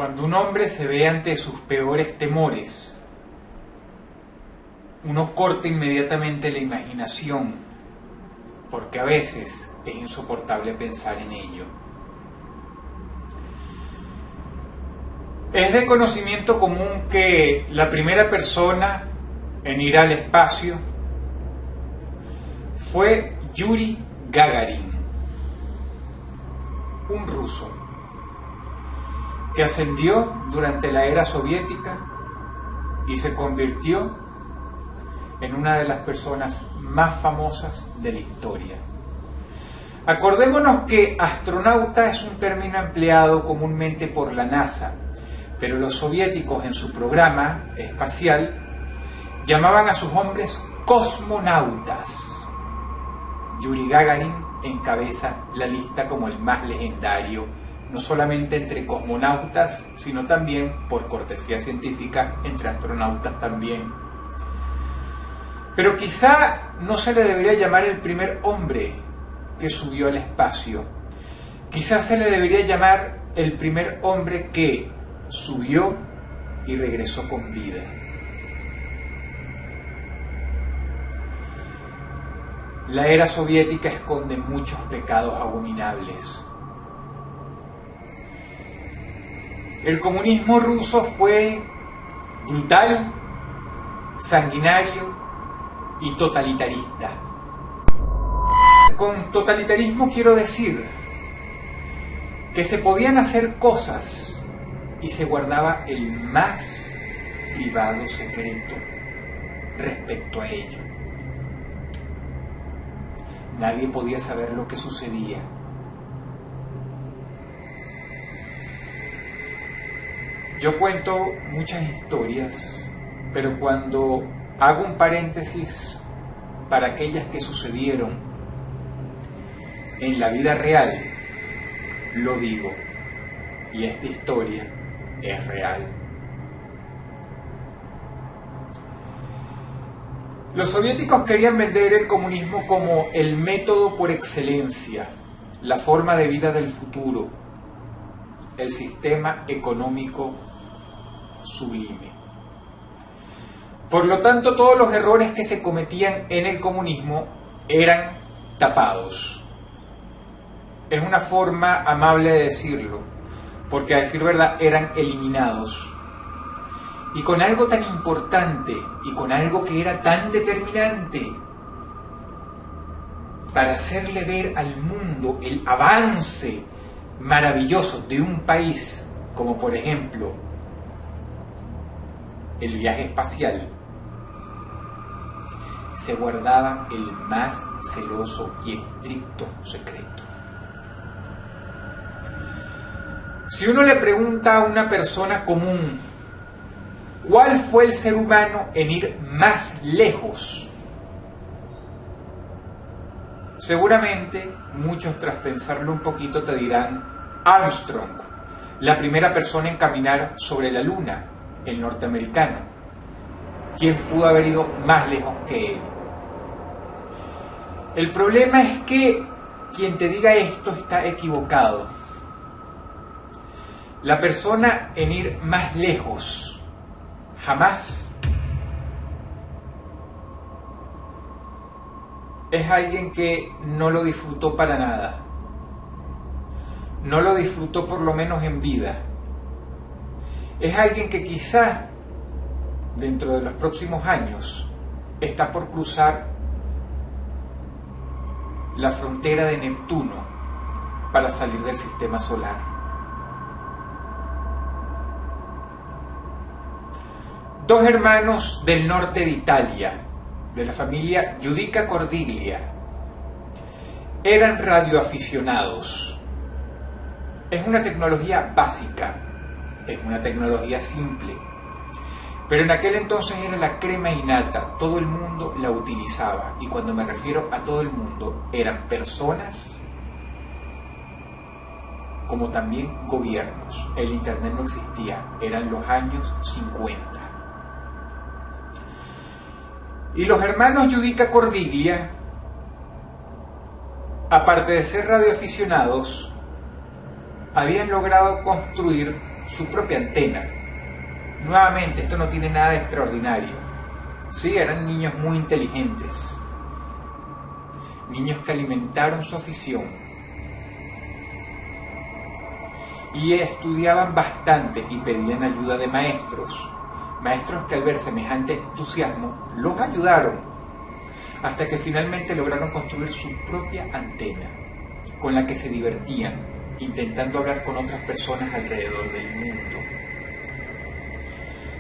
Cuando un hombre se ve ante sus peores temores, uno corta inmediatamente la imaginación, porque a veces es insoportable pensar en ello. Es de conocimiento común que la primera persona en ir al espacio fue Yuri Gagarin, un ruso que ascendió durante la era soviética y se convirtió en una de las personas más famosas de la historia. Acordémonos que astronauta es un término empleado comúnmente por la NASA, pero los soviéticos en su programa espacial llamaban a sus hombres cosmonautas. Yuri Gagarin encabeza la lista como el más legendario, no solamente entre cosmonautas, sino también, por cortesía científica, entre astronautas también. Pero quizá no se le debería llamar el primer hombre que subió al espacio. Quizá se le debería llamar el primer hombre que subió y regresó con vida. La era soviética esconde muchos pecados abominables. El comunismo ruso fue brutal, sanguinario y totalitarista. Con totalitarismo quiero decir que se podían hacer cosas y se guardaba el más privado secreto respecto a ello. Nadie podía saber lo que sucedía. Yo cuento muchas historias, pero cuando hago un paréntesis para aquellas que sucedieron en la vida real, lo digo, y esta historia es real. Los soviéticos querían vender el comunismo como el método por excelencia, la forma de vida del futuro, el sistema económico sublime. Por lo tanto, todos los errores que se cometían en el comunismo eran tapados. Es una forma amable de decirlo, porque a decir verdad eran eliminados. Y con algo tan importante y con algo que era tan determinante para hacerle ver al mundo el avance maravilloso de un país, como por ejemplo el viaje espacial, se guardaba el más celoso y estricto secreto. Si uno le pregunta a una persona común ¿cuál fue el ser humano en ir más lejos? Seguramente muchos, tras pensarlo un poquito, te dirán Armstrong, la primera persona en caminar sobre la luna, el norteamericano. ¿Quién pudo haber ido más lejos que él? El problema es que quien te diga esto está equivocado. La persona en ir más lejos jamás es alguien que no lo disfrutó para nada. No lo disfrutó por lo menos en vida. Es alguien que quizá dentro de los próximos años está por cruzar la frontera de Neptuno para salir del sistema solar. Dos hermanos del norte de Italia, de la familia Giudica Cordiglia, eran radioaficionados. Es una tecnología básica, es una tecnología simple, pero en aquel entonces era la crema innata, todo el mundo la utilizaba, y cuando me refiero a todo el mundo, eran personas como también gobiernos. El internet no existía, eran los años 50. Y los hermanos Giudica Cordiglia, aparte de ser radioaficionados, habían logrado construir su propia antena. Nuevamente, esto no tiene nada de extraordinario. Sí, eran niños muy inteligentes, niños que alimentaron su afición y estudiaban bastante y pedían ayuda de maestros que al ver semejante entusiasmo los ayudaron, hasta que finalmente lograron construir su propia antena, con la que se divertían, intentando hablar con otras personas alrededor del mundo.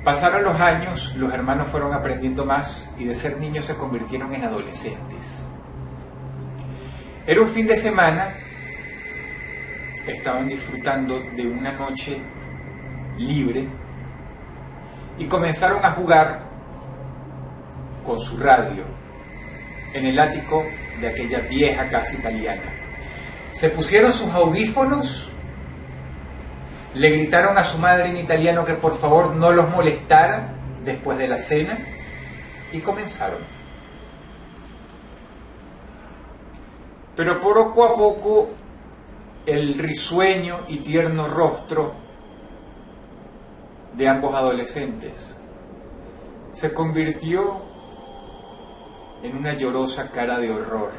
Pasaron los años, los hermanos fueron aprendiendo más y de ser niños se convirtieron en adolescentes. Era un fin de semana, estaban disfrutando de una noche libre y comenzaron a jugar con su radio en el ático de aquella vieja casa italiana. Se pusieron sus audífonos, le gritaron a su madre en italiano que por favor no los molestara después de la cena y comenzaron. Pero poco a poco el risueño y tierno rostro de ambos adolescentes se convirtió en una llorosa cara de horror,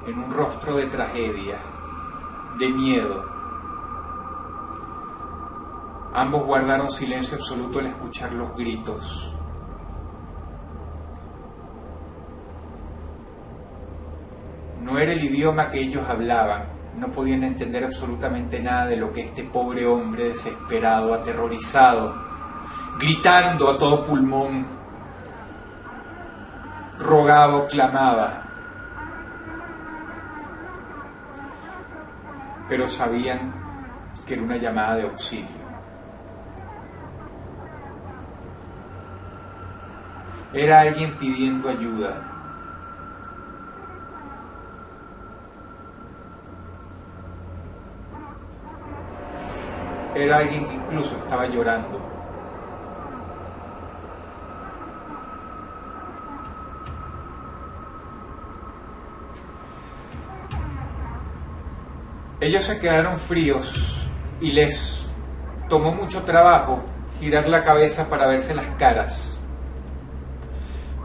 en un rostro de tragedia, de miedo. Ambos guardaron silencio absoluto al escuchar los gritos. No era el idioma que ellos hablaban, no podían entender absolutamente nada de lo que este pobre hombre desesperado, aterrorizado, gritando a todo pulmón, rogaba o clamaba. Pero sabían que era una llamada de auxilio. Era alguien pidiendo ayuda. Era alguien que incluso estaba llorando. Ellos se quedaron fríos y les tomó mucho trabajo girar la cabeza para verse las caras.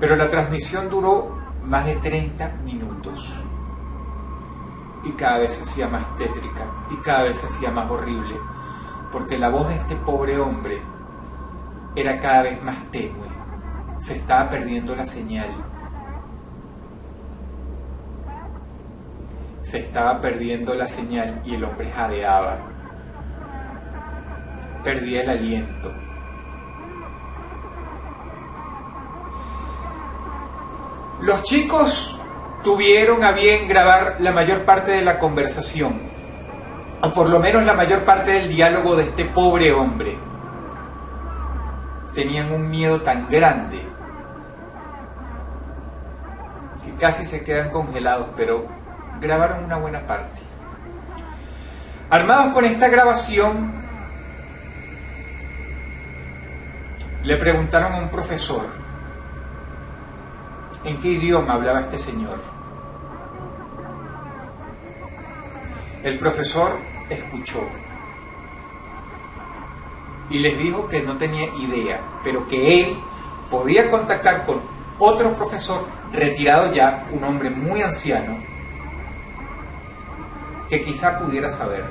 Pero la transmisión duró más de 30 minutos. Y cada vez se hacía más tétrica y cada vez se hacía más horrible, porque la voz de este pobre hombre era cada vez más tenue. Se estaba perdiendo la señal. Se estaba perdiendo la señal y el hombre jadeaba. Perdía el aliento. Los chicos tuvieron a bien grabar la mayor parte de la conversación, o por lo menos la mayor parte del diálogo de este pobre hombre. Tenían un miedo tan grande que casi se quedan congelados, pero grabaron una buena parte. Armados con esta grabación, le preguntaron a un profesor en qué idioma hablaba este señor. El profesor escuchó y les dijo que no tenía idea, pero que él podía contactar con otro profesor retirado ya, un hombre muy anciano, que quizá pudiera saber.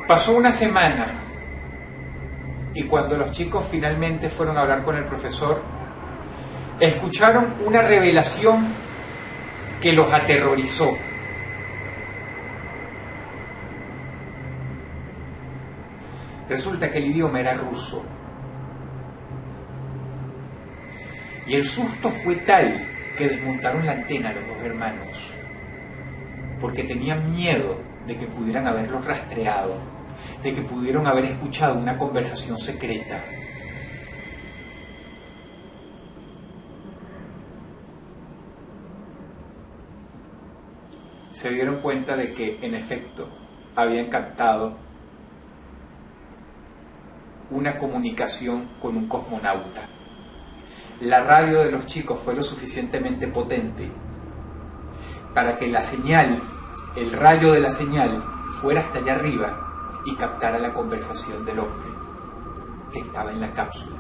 Pasó una semana y cuando los chicos finalmente fueron a hablar con el profesor, escucharon una revelación que los aterrorizó. Resulta que el idioma era ruso. Y el susto fue tal que desmontaron la antena los dos hermanos, porque tenían miedo de que pudieran haberlos rastreado, de que pudieron haber escuchado una conversación secreta. Se dieron cuenta de que, en efecto, habían captado una comunicación con un cosmonauta. La radio de los chicos fue lo suficientemente potente para que la señal el rayo de la señal fuera hasta allá arriba y captara la conversación del hombre que estaba en la cápsula.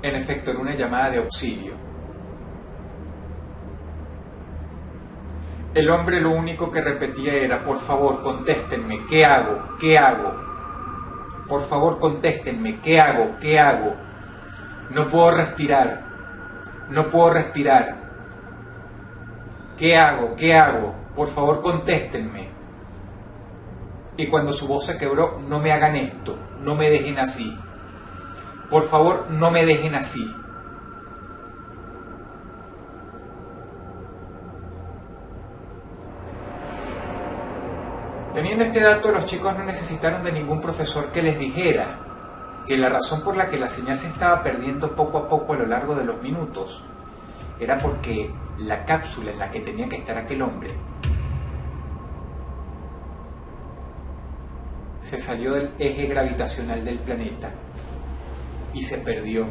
En efecto, era una llamada de auxilio. El hombre lo único que repetía era: por favor, contéstenme, ¿qué hago? ¿Qué hago? Por favor, contéstenme, ¿qué hago? ¿Qué hago? No puedo respirar, no puedo respirar. ¿Qué hago? ¿Qué hago? Por favor, contéstenme. Y cuando su voz se quebró: no me hagan esto, no me dejen así. Por favor, no me dejen así. Teniendo este dato, los chicos no necesitaron de ningún profesor que les dijera que la razón por la que la señal se estaba perdiendo poco a poco a lo largo de los minutos era porque la cápsula en la que tenía que estar aquel hombre se salió del eje gravitacional del planeta y se perdió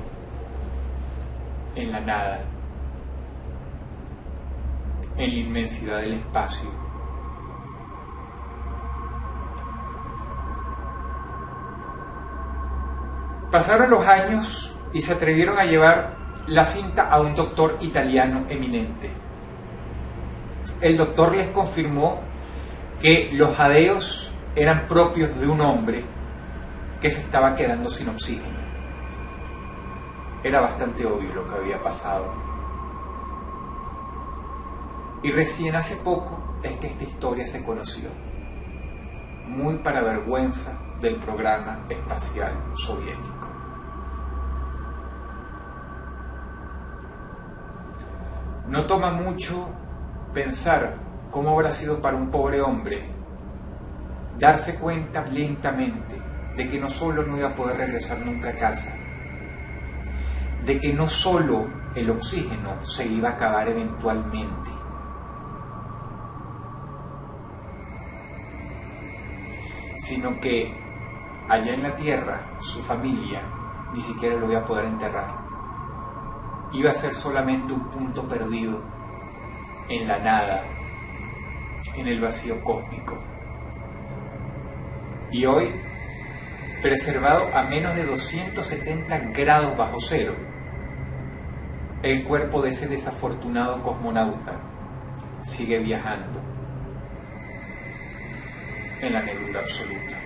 en la nada, en la inmensidad del espacio. Pasaron los años y se atrevieron a llevar la cinta a un doctor italiano eminente. El doctor les confirmó que los jadeos eran propios de un hombre que se estaba quedando sin oxígeno. Era bastante obvio lo que había pasado. Y recién hace poco es que esta historia se conoció, muy para vergüenza del programa espacial soviético. No toma mucho pensar cómo habrá sido para un pobre hombre darse cuenta lentamente de que no solo no iba a poder regresar nunca a casa, de que no solo el oxígeno se iba a acabar eventualmente, sino que allá en la tierra su familia ni siquiera lo iba a poder enterrar. Iba a ser solamente un punto perdido en la nada, en el vacío cósmico. Y hoy, preservado a menos de 270 grados bajo cero, el cuerpo de ese desafortunado cosmonauta sigue viajando en la negrura absoluta.